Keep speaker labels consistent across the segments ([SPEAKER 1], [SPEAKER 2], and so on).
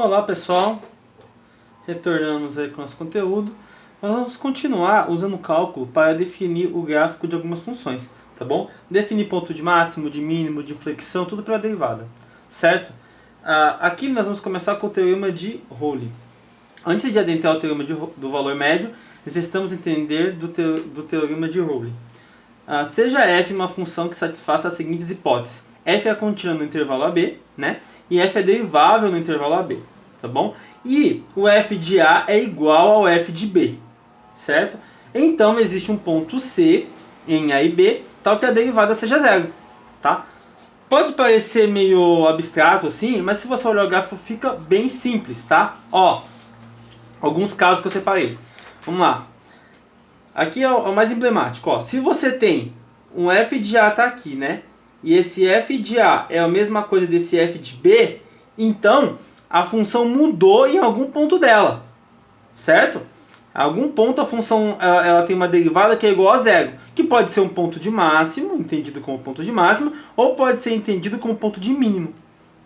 [SPEAKER 1] Olá pessoal, retornamos aí com o nosso conteúdo. Nós vamos continuar usando o cálculo para definir o gráfico de algumas funções, tá bom? Definir ponto de máximo, de mínimo, de inflexão, tudo para a derivada, certo? Aqui nós vamos começar com o teorema de Rowley. Antes de adentrar o teorema do valor médio, necessitamos entender do teorema de Rowley. Seja f uma função que satisfaça as seguintes hipóteses. F é contínua no intervalo AB, né? E f é derivável no intervalo AB, tá bom? E o f de A é igual ao f de B, certo? Então existe um ponto C em A e B, tal que a derivada seja zero, tá? Pode parecer meio abstrato assim, mas se você olhar o gráfico fica bem simples, tá? Ó, alguns casos que eu separei. Vamos lá. Aqui é o mais emblemático, ó. Se você tem um f de A tá aqui, né? E esse f de A é a mesma coisa desse f de B, então a função mudou em algum ponto dela, certo? Em algum ponto a função ela tem uma derivada que é igual a zero, que pode ser um ponto de máximo, entendido como ponto de máximo, ou pode ser entendido como ponto de mínimo,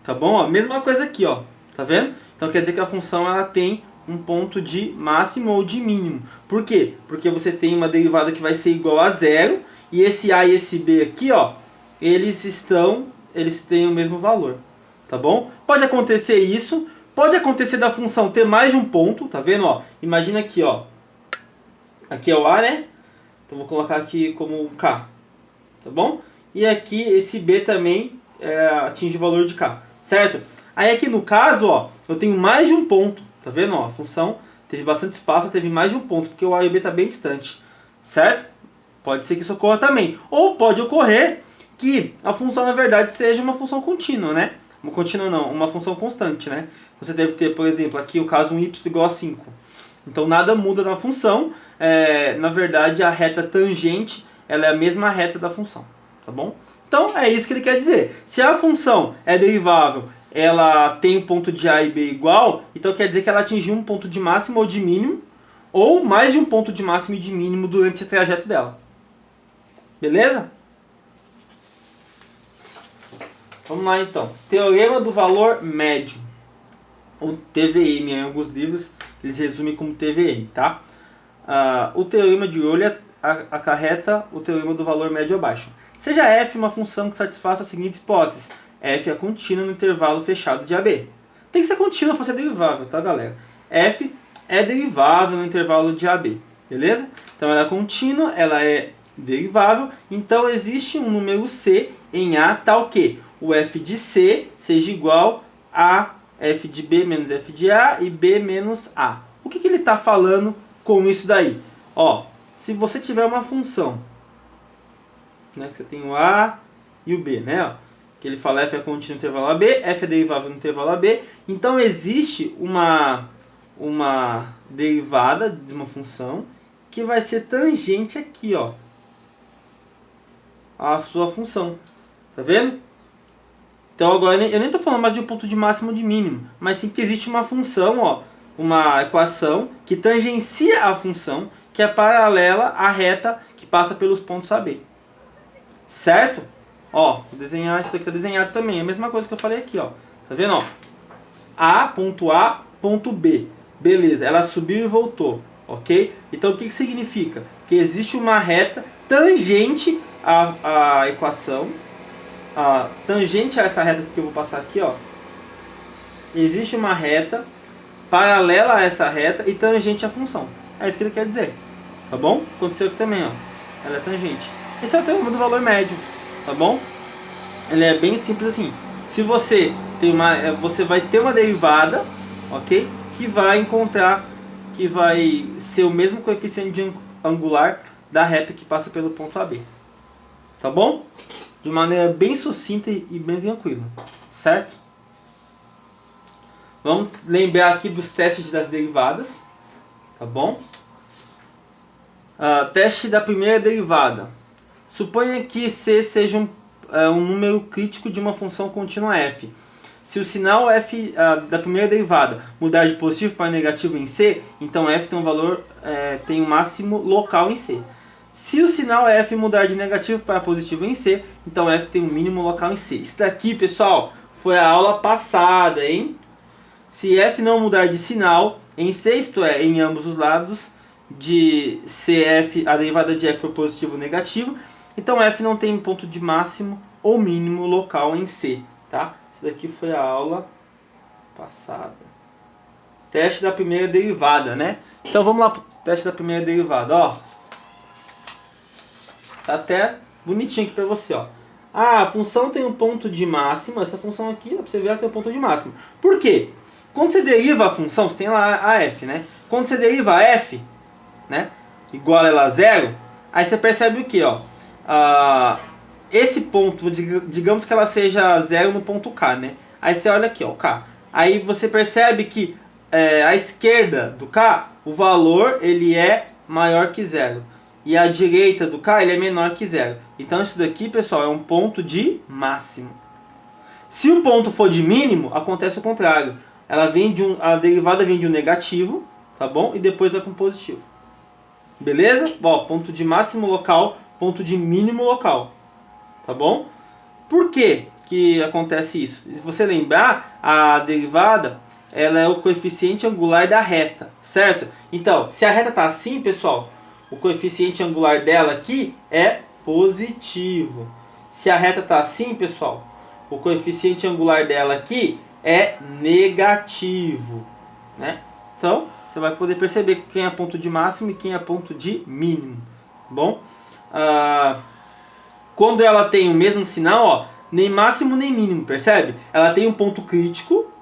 [SPEAKER 1] tá bom? Ó, mesma coisa aqui, ó, tá vendo? Então quer dizer que a função ela tem um ponto de máximo ou de mínimo. Por quê? Porque você tem uma derivada que vai ser igual a zero, e esse A e esse B aqui, ó, eles têm o mesmo valor, tá bom? Pode acontecer isso, pode acontecer da função ter mais de um ponto, tá vendo? Ó, imagina aqui, ó, aqui é o A, né? Então vou colocar aqui como K, tá bom? E aqui esse B também atinge o valor de K, certo? Aí aqui no caso, ó, eu tenho mais de um ponto, tá vendo? Ó, a função teve bastante espaço, teve mais de um ponto, porque o A e o B está bem distante, certo? Pode ser que isso ocorra também. Ou pode ocorrer que a função, na verdade, seja uma função contínua, né? Uma contínua não, uma função constante, né? Você deve ter, por exemplo, aqui o caso um y igual a 5. Então nada muda na função. Na verdade, a reta tangente ela é a mesma reta da função, tá bom? Então é isso que ele quer dizer. Se a função é derivável, ela tem um ponto de A e B igual, então quer dizer que ela atingiu um ponto de máximo ou de mínimo, ou mais de um ponto de máximo e de mínimo durante esse trajeto dela. Beleza? Vamos lá então. Teorema do valor médio. Ou TVM, em alguns livros eles resumem como TVM, tá? O teorema de Euler acarreta o teorema do valor médio abaixo. Seja f uma função que satisfaça as seguintes hipóteses. F é contínua no intervalo fechado de AB. Tem que ser contínua para ser derivável, tá, galera? F é derivável no intervalo de AB, beleza? Então ela é contínua, ela é derivável, então existe um número C em A tal que o f de C seja igual a f de B menos f de A e B menos A. O que ele está falando com isso daí? Ó, se você tiver uma função, né, que você tem o A e o B, né? Ó, que ele fala f é contínua no intervalo AB, f é derivável no intervalo AB, então existe uma derivada de uma função que vai ser tangente aqui, ó, a sua função. Tá vendo? Então agora eu nem estou falando mais de um ponto de máximo ou de mínimo, mas sim que existe uma função, ó, uma equação que tangencia a função, que é paralela à reta que passa pelos pontos AB. Certo? Ó, vou desenhar isso aqui, está desenhado também, é a mesma coisa que eu falei aqui, ó. Tá vendo, ó? A, ponto B. Beleza, ela subiu e voltou, ok? Então o que significa? Que existe uma reta tangente à equação, tangente a essa reta que eu vou passar aqui, ó. Existe uma reta paralela a essa reta e tangente à função. É isso que ele quer dizer, tá bom? Aconteceu aqui também, ó. Ela é tangente. Esse é o teorema do valor médio, tá bom? Ele é bem simples assim. Se você tem você vai ter uma derivada, ok? Que vai ser o mesmo coeficiente angular da reta que passa pelo ponto AB, tá bom? De maneira bem sucinta e bem tranquila, certo? Vamos lembrar aqui dos testes das derivadas, tá bom? Teste da primeira derivada. Suponha que C seja um número crítico de uma função contínua f. Se o sinal f da primeira derivada mudar de positivo para negativo em C, então f tem um valor, tem um máximo local em C. Se o sinal f mudar de negativo para positivo em C, então f tem um mínimo local em C. Isso daqui, pessoal, foi a aula passada, hein? se f não mudar de sinal em C, isto é, em ambos os lados, de CF, a derivada de f for positivo ou negativo, então f não tem ponto de máximo ou mínimo local em C, tá? Isso daqui foi a aula passada. Teste da primeira derivada, né? Então vamos lá pro teste da primeira derivada, ó. Tá até bonitinho aqui pra você, ó. Ah, a função tem um ponto de máximo, essa função aqui, dá pra você ver, ela tem um ponto de máximo. Por quê? Quando você deriva a função, você tem lá a f, né? Quando você deriva a f, né, igual ela a zero, aí você percebe o que, ó? Esse ponto, digamos que ela seja zero no ponto K, né? Aí você olha aqui, ó, o K. Aí você percebe que à esquerda do K, o valor ele é maior que zero. E à direita do K, ele é menor que zero. Então isso daqui, pessoal, é um ponto de máximo. Se o ponto for de mínimo, acontece o contrário. A derivada vem de um negativo, tá bom? E depois vai para um positivo. Beleza? Ó, ponto de máximo local, ponto de mínimo local. Tá bom? Por que que acontece isso? Se você lembrar, a derivada ela é o coeficiente angular da reta, certo? Então, se a reta está assim, pessoal, o coeficiente angular dela aqui é positivo. Se a reta está assim, pessoal, o coeficiente angular dela aqui é negativo, né? Então, você vai poder perceber quem é ponto de máximo e quem é ponto de mínimo. Bom, quando ela tem o mesmo sinal, ó, nem máximo nem mínimo, percebe? Ela tem um ponto crítico,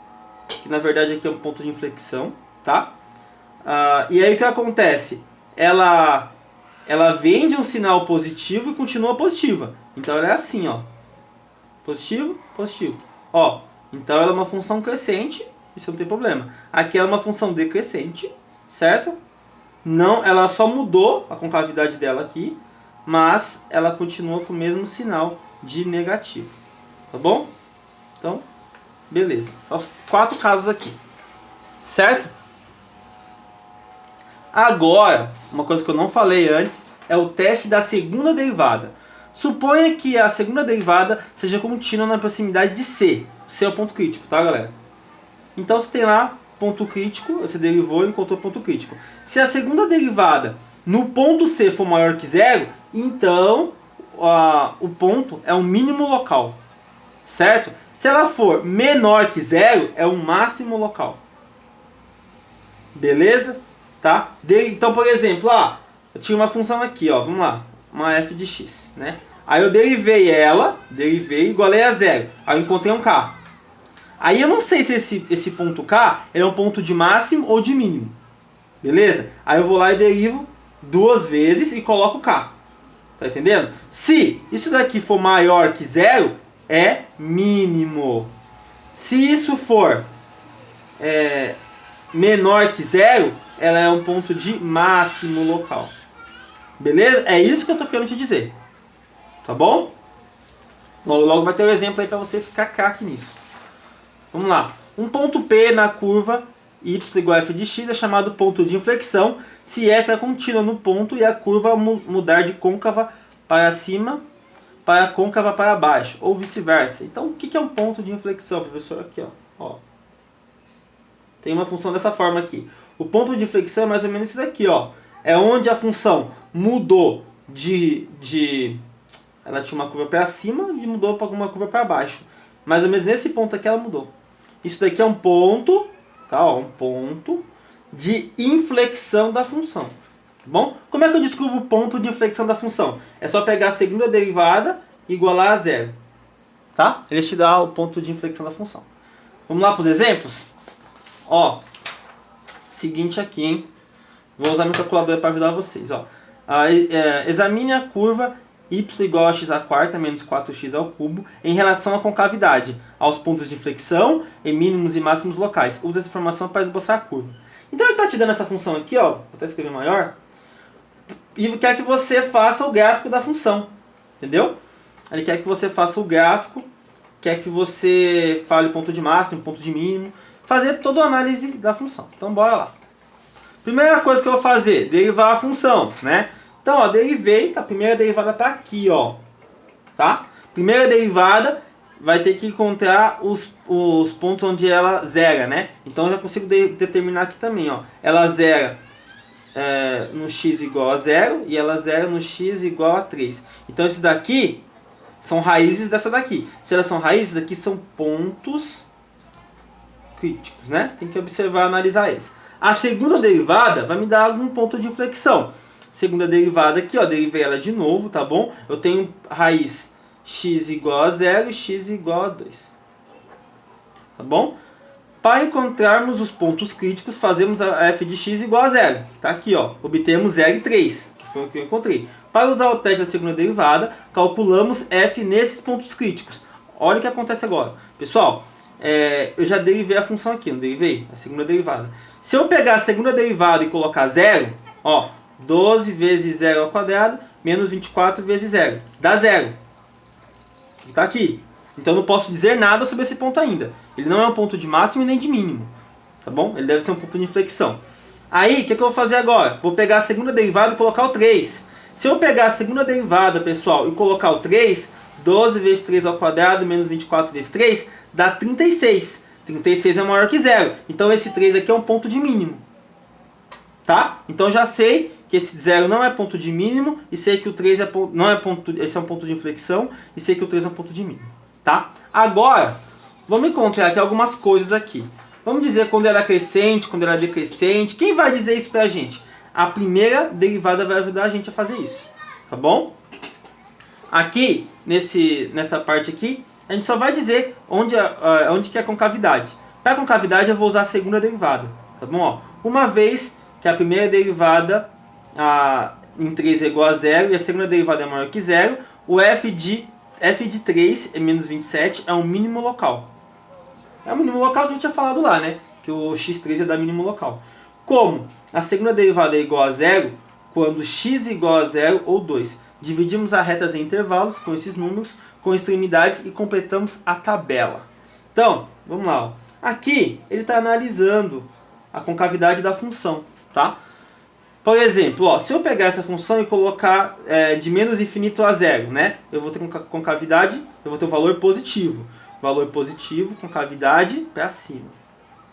[SPEAKER 1] que na verdade aqui é um ponto de inflexão, tá? E aí o que acontece? Ela vem de um sinal positivo e continua positiva. Então ela é assim, ó. Positivo, positivo. Ó, então ela é uma função crescente, isso não tem problema. Aqui ela é uma função decrescente, certo? Não, ela só mudou a concavidade dela aqui, mas ela continua com o mesmo sinal de negativo. Tá bom? Então, beleza. Os 4 casos aqui. Certo? Agora, uma coisa que eu não falei antes é o teste da segunda derivada. Suponha que a segunda derivada seja contínua na proximidade de C. C é o ponto crítico, tá, galera? Então você tem lá ponto crítico, você derivou e encontrou ponto crítico. Se a segunda derivada no ponto C for maior que zero, então o ponto é o mínimo local, certo? Se ela for menor que zero, é o máximo local. Beleza? Tá? Então, por exemplo, eu tinha uma função aqui, ó, vamos lá, uma f de x, né? Aí eu derivei e igualei a zero. Aí eu encontrei um k. Aí eu não sei se esse ponto k é um ponto de máximo ou de mínimo. Beleza? Aí eu vou lá e derivo 2 vezes e coloco k. Tá entendendo? Se isso daqui for maior que zero, é mínimo. Se isso for menor que zero, ela é um ponto de máximo local. Beleza? É isso que eu tô querendo te dizer. Tá bom? Logo, logo vai ter um exemplo aí para você ficar craque nisso. Vamos lá. Um ponto P na curva y igual a f de x é chamado ponto de inflexão se f é contínua no ponto e a curva mudar de côncava para cima para côncava para baixo, ou vice-versa. Então, o que é um ponto de inflexão, professor? Aqui, ó. Tem uma função dessa forma aqui. O ponto de inflexão é mais ou menos isso daqui, ó. É onde a função mudou ela tinha uma curva para cima e mudou para uma curva para baixo. Mais ou menos nesse ponto aqui ela mudou. Isso daqui é um ponto, tá? Ó, um ponto de inflexão da função. Tá bom? Como é que eu descubro o ponto de inflexão da função? É só pegar a segunda derivada e igualar a zero. Tá? Ele te dá o ponto de inflexão da função. Vamos lá para os exemplos? Ó, seguinte aqui, hein? Vou usar minha calculadora para ajudar vocês, ó. Examine a curva y igual a x à quarta menos 4x ao cubo em relação à concavidade, aos pontos de inflexão em mínimos e máximos locais. Use essa informação para esboçar a curva. Então ele está te dando essa função aqui, ó, vou até escrever maior, e quer que você faça o gráfico da função, entendeu? Ele quer que você faça o gráfico, quer que você fale ponto de máximo, ponto de mínimo, fazer toda a análise da função. Então bora lá. Primeira coisa que eu vou fazer, derivar a função, né? Então, ó, derivei, a primeira derivada está aqui, ó. Tá? Primeira derivada, vai ter que encontrar os pontos onde ela zera, né? Então eu já consigo determinar aqui também, ó. Ela zera no x igual a 0 e ela zera no x igual a 3. Então esses daqui são raízes dessa daqui. Se elas são raízes, daqui são pontos críticos, né? Tem que observar e analisar eles. A segunda derivada vai me dar algum ponto de inflexão. Segunda derivada aqui, ó, derivei ela de novo, tá bom? Eu tenho raiz x igual a 0 e x igual a 2. Tá bom? Para encontrarmos os pontos críticos, fazemos a f de x igual a 0. Tá aqui, ó. Obtemos 0 e 3, que foi o que eu encontrei. Para usar o teste da segunda derivada, calculamos f nesses pontos críticos. Olha o que acontece agora. Pessoal, eu já derivei a função aqui, não derivei? A segunda derivada. Se eu pegar a segunda derivada e colocar 0, ó, 12 vezes 0 ao quadrado, menos 24 vezes 0. Dá 0. Está aqui. Então não posso dizer nada sobre esse ponto ainda. Ele não é um ponto de máximo e nem de mínimo. Tá bom? Ele deve ser um ponto de inflexão. Aí, o que eu vou fazer agora? Vou pegar a segunda derivada e colocar o 3. Se eu pegar a segunda derivada, pessoal, e colocar o 3, 12 vezes 3 ao quadrado, menos 24 vezes 3, dá 36. 36 é maior que 0. Então esse 3 aqui é um ponto de mínimo. Tá? Então já sei que esse 0 não é ponto de mínimo e sei que o 3 não é ponto, esse é um ponto de inflexão e sei que o 3 é um ponto de mínimo, tá? Agora, vamos encontrar aqui algumas coisas aqui. Vamos dizer quando ela é crescente, quando ela é decrescente. Quem vai dizer isso pra gente? A primeira derivada vai ajudar a gente a fazer isso, tá bom? Aqui, nessa parte aqui, a gente só vai dizer onde que é a concavidade. Para a concavidade eu vou usar a segunda derivada, tá bom? Ó, uma vez que a primeira derivada em 3 é igual a 0 e a segunda derivada é maior que 0, o f de 3 é menos 27 é um mínimo local. É o mínimo local que a gente tinha falado lá, né? Que o x3 é da mínimo local. Como a segunda derivada é igual a 0, quando x é igual a 0 ou 2. Dividimos as retas em intervalos com esses números, com extremidades e completamos a tabela. Então, vamos lá. Ó. Aqui ele está analisando a concavidade da função. Tá? Por exemplo, ó, se eu pegar essa função e colocar de menos infinito a 0, né? Eu vou ter concavidade, eu vou ter um valor positivo. Valor positivo, concavidade para cima.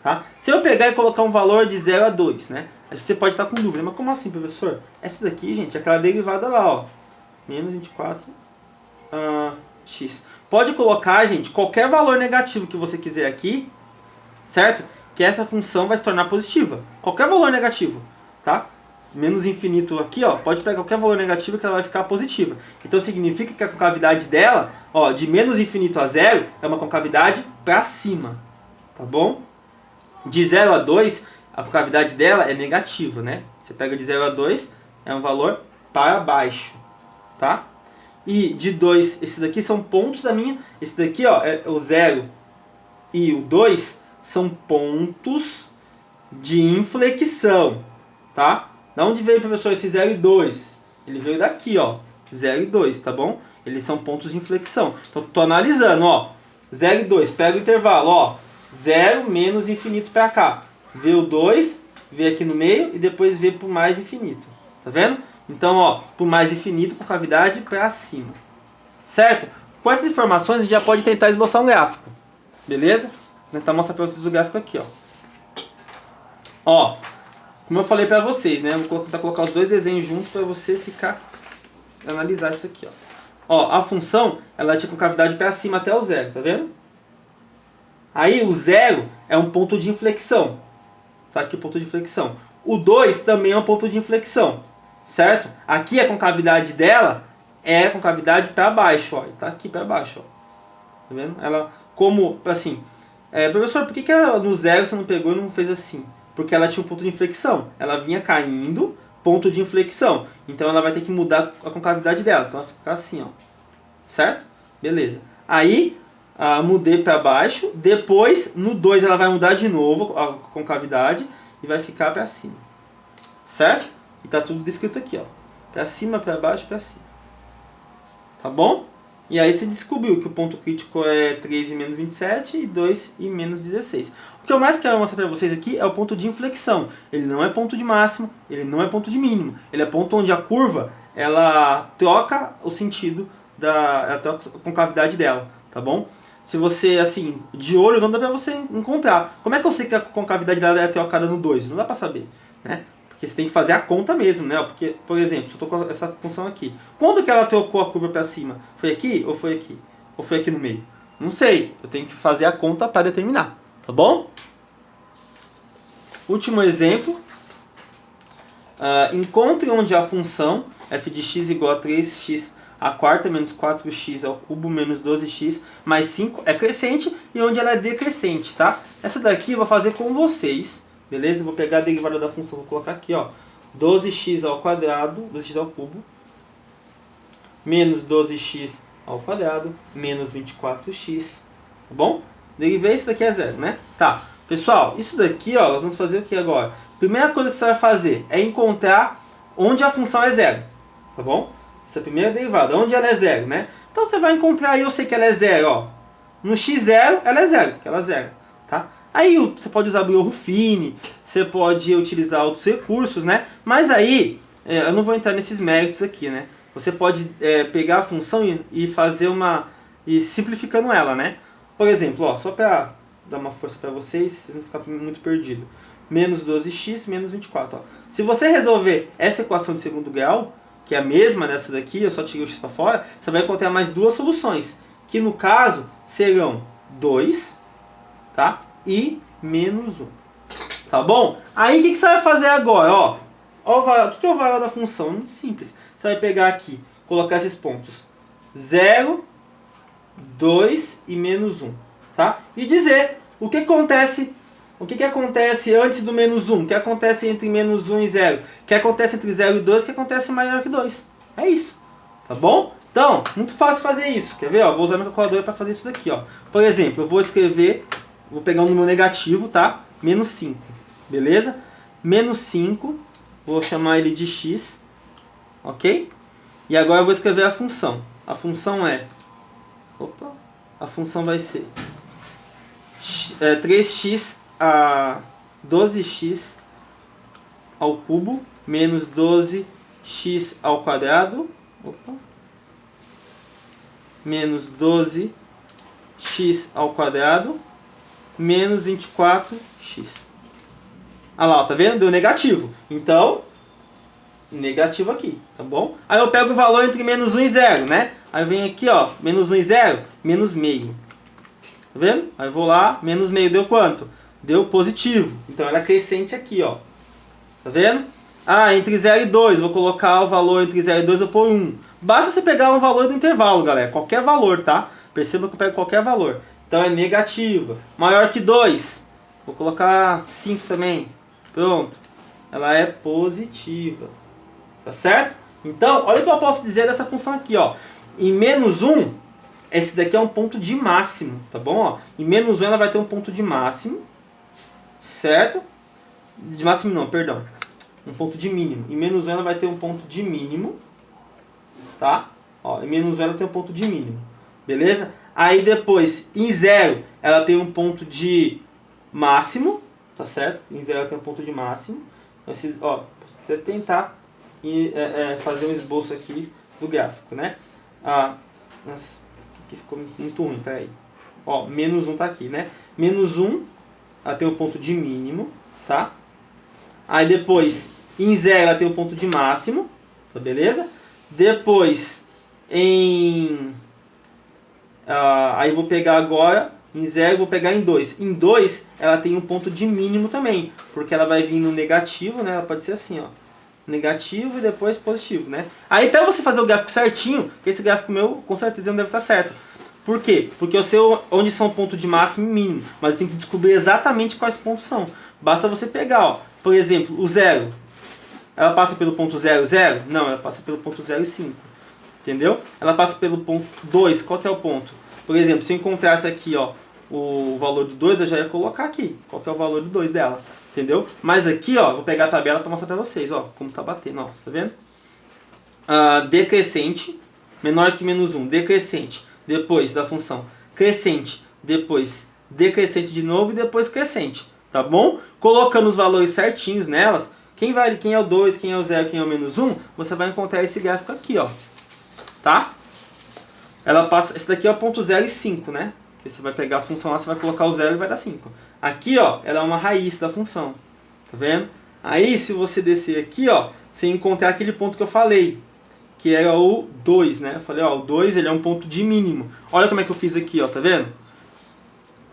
[SPEAKER 1] Tá? Se eu pegar e colocar um valor de 0 a 2, né? Aí você pode estar com dúvida, mas como assim, professor? Essa daqui, gente, é aquela derivada lá, ó. Menos 24 x. Pode colocar, gente, qualquer valor negativo que você quiser aqui, certo? Que essa função vai se tornar positiva. Qualquer valor negativo, tá? Menos infinito aqui, ó, pode pegar qualquer valor negativo que ela vai ficar positiva. Então significa que a concavidade dela, ó, de menos infinito a 0, é uma concavidade para cima, tá bom? De 0 a 2, a concavidade dela é negativa, né? Você pega de 0 a 2, é um valor para baixo, tá? E de 2, esses daqui são pontos da minha... Esse daqui, ó, é o 0 e o 2 são pontos de inflexão, tá? Da onde veio, professor, esse 0 e 2? Ele veio daqui, ó, 0 e 2, tá bom? Eles são pontos de inflexão. Então, tô analisando, ó, 0 e 2, pega o intervalo, ó, 0 menos infinito para cá. Vê o 2, vê aqui no meio e depois vê por mais infinito, tá vendo? Então, ó, por mais infinito, concavidade para cima, certo? Com essas informações, a gente já pode tentar esboçar um gráfico, beleza? Vou tentar mostrar para vocês o gráfico aqui, ó. Ó, como eu falei para vocês, né? Eu vou tentar colocar os dois desenhos juntos para você analisar isso aqui, ó. Ó, a função, ela tinha concavidade para cima até o 0, tá vendo? Aí o 0 é um ponto de inflexão. Tá aqui o ponto de inflexão. O 2 também é um ponto de inflexão, certo? Aqui a concavidade dela é a concavidade para baixo, ó. Tá aqui para baixo, ó. Tá vendo? Ela, como, assim... professor, por que ela, no 0 você não pegou e não fez assim? Porque ela tinha um ponto de inflexão. Ela vinha caindo, ponto de inflexão. Então ela vai ter que mudar a concavidade dela. Então ela vai ficar assim, ó. Certo? Beleza. Aí, mudei para baixo. Depois, no 2 ela vai mudar de novo a concavidade e vai ficar para cima. Certo? E tá tudo descrito aqui, ó. Para cima, para baixo, para cima. Tá bom? E aí você descobriu que o ponto crítico é 3 e menos 27 e 2 e menos 16. O que eu mais quero mostrar para vocês aqui é o ponto de inflexão. Ele não é ponto de máximo, ele não é ponto de mínimo. Ele é ponto onde a curva, ela troca o sentido, ela troca a concavidade dela, tá bom? se você, assim, de olho, não dá pra você encontrar. Como é que eu sei que a concavidade dela é trocada no 2? Não dá pra saber, né? Porque você tem que fazer a conta mesmo, né? Porque, por exemplo, se eu tô com essa função aqui, quando que ela trocou a curva pra cima? Foi aqui ou foi aqui? Ou foi aqui no meio? Não sei. Eu tenho que fazer a conta para determinar, tá bom? Último exemplo. Encontre onde a função f de x igual a 3x a quarta menos 4x ao cubo menos 12x mais 5 é crescente e onde ela é decrescente, tá? Essa daqui eu vou fazer com vocês, beleza? Eu vou pegar a derivada da função, vou colocar aqui, ó, 12x ao quadrado, 12x ao cubo, menos 12x ao quadrado, menos 24x, tá bom? Derivei, isso daqui é zero, né? Tá, pessoal, isso daqui, ó, nós vamos fazer o que agora? Primeira coisa que você vai fazer é encontrar onde a função é zero, tá bom? Essa é a primeira derivada, onde ela é zero, né? Então você vai encontrar aí, eu sei que ela é zero, ó. No x0 ela é zero, porque ela é zero, tá? Aí você pode usar Brio-Ruffini, você pode utilizar outros recursos, né? Mas aí, eu não vou entrar nesses méritos aqui, né? Você pode pegar a função e fazer e simplificando ela, né? Por exemplo, ó, só para dar uma força para vocês não ficarem muito perdidos. Menos 12x menos 24. Ó. Se você resolver essa equação de segundo grau, que é a mesma dessa daqui, eu só tirei o x para fora, você vai encontrar mais duas soluções, que no caso serão 2, tá? E menos 1. Tá bom? Aí o que você vai fazer agora? Ó, o que é o valor da função? Muito simples. Você vai pegar aqui, colocar esses pontos 0, 2 e menos 1. Tá? E dizer o que acontece. O que acontece antes do menos 1? O que acontece entre menos 1 e 0? O que acontece entre 0 e 2? O que acontece maior que 2? É isso. Tá bom? Então, muito fácil fazer isso. Quer ver? Ó, vou usar minha calculadora para fazer isso daqui. Ó. Por exemplo, eu vou escrever, vou pegar um número negativo, tá? Menos 5. Beleza? Menos 5, vou chamar ele de x. Ok? E agora eu vou escrever a função. A função é... Opa! A função vai ser 3x a 12x ao cubo menos 12x ao quadrado, menos 12x ao quadrado menos 24x. Ah lá, tá vendo? Deu negativo. Então, negativo aqui, tá bom? Aí eu pego o valor entre menos 1 e 0, né? Aí vem aqui, ó, menos 1 e 0, menos meio. Tá vendo? Aí eu vou lá, menos meio deu quanto? Deu positivo. Então ela é crescente aqui, ó. Tá vendo? Ah, entre 0 e 2, vou colocar o valor entre 0 e 2, vou pôr 1. Basta você pegar um valor do intervalo, galera. Qualquer valor, tá? Perceba que eu pego qualquer valor. Então é negativa. Maior que 2. Vou colocar 5 também. Pronto. Ela é positiva. Tá certo? Então, olha o que eu posso dizer dessa função aqui, ó. Em menos 1, esse daqui é um ponto de máximo, tá bom? Ó, em menos 1 ela vai ter um ponto de máximo, certo? De máximo não, perdão. Um ponto de mínimo. Em menos 1 ela vai ter um ponto de mínimo, tá? Ó, em menos 1 ela tem um ponto de mínimo, beleza? Aí depois, em 0, ela tem um ponto de máximo, tá certo? Em 0 ela tem um ponto de máximo. Então, ó, posso até tentar fazer um esboço aqui do gráfico, né? Nossa, aqui ficou muito ruim, peraí. Ó, menos 1 tá aqui, né? Menos 1, ela tem um ponto de mínimo, tá? Aí depois, em 0, ela tem um ponto de máximo, tá beleza? Depois, aí eu vou pegar agora, em 0 eu vou pegar em 2. Em 2, ela tem um ponto de mínimo também, porque ela vai vir no negativo, né? Ela pode ser assim, ó. Negativo e depois positivo, né? Aí para você fazer o gráfico certinho, que esse gráfico meu com certeza não deve estar certo. Por quê? Porque eu sei onde são pontos de máximo e mínimo, mas eu tenho que descobrir exatamente quais pontos são. Basta você pegar, ó, por exemplo, o 0. Ela passa pelo ponto 0, 0? Não, ela passa pelo ponto 0 e 5. Entendeu? Ela passa pelo ponto 2. Qual que é o ponto? Por exemplo, se eu encontrasse aqui, ó, o valor do 2, eu já ia colocar aqui. Qual que é o valor do 2 dela? Entendeu? Mas aqui, ó, vou pegar a tabela para mostrar para vocês, ó, como tá batendo, ó, tá vendo? Decrescente, menor que menos 1, decrescente, depois da função crescente, depois decrescente de novo e depois crescente, tá bom? Colocando os valores certinhos nelas, quem é o 2, quem é o 0, quem é o menos 1, você vai encontrar esse gráfico aqui, ó, tá? Ela passa, esse daqui é o ponto 0 e 5, né? Porque você vai pegar a função lá, você vai colocar o 0 e vai dar 5. Aqui, ó, ela é uma raiz da função. Tá vendo? Aí, se você descer aqui, ó, você encontrar aquele ponto que eu falei, que era o 2, né? Eu falei, ó, o 2 ele é um ponto de mínimo. Olha como é que eu fiz aqui, ó, tá vendo?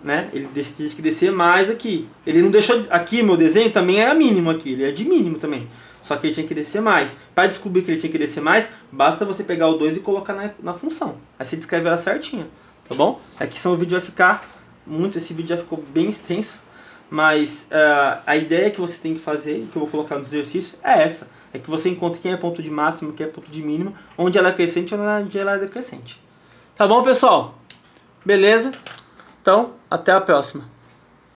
[SPEAKER 1] Né? Ele tinha que descer mais aqui. Ele não deixou... Aqui, meu desenho também é mínimo aqui, ele é de mínimo também. Só que ele tinha que descer mais. Para descobrir que ele tinha que descer mais, basta você pegar o 2 e colocar na função. Aí você descreve ela certinha, tá bom? Aqui o vídeo vai ficar muito... Esse vídeo já ficou bem extenso. Mas a ideia que você tem que fazer, que eu vou colocar nos exercícios, é essa. É que você encontre quem é ponto de máximo, quem é ponto de mínimo, onde ela é crescente e onde ela é decrescente. Tá bom, pessoal? Beleza? Então, até a próxima.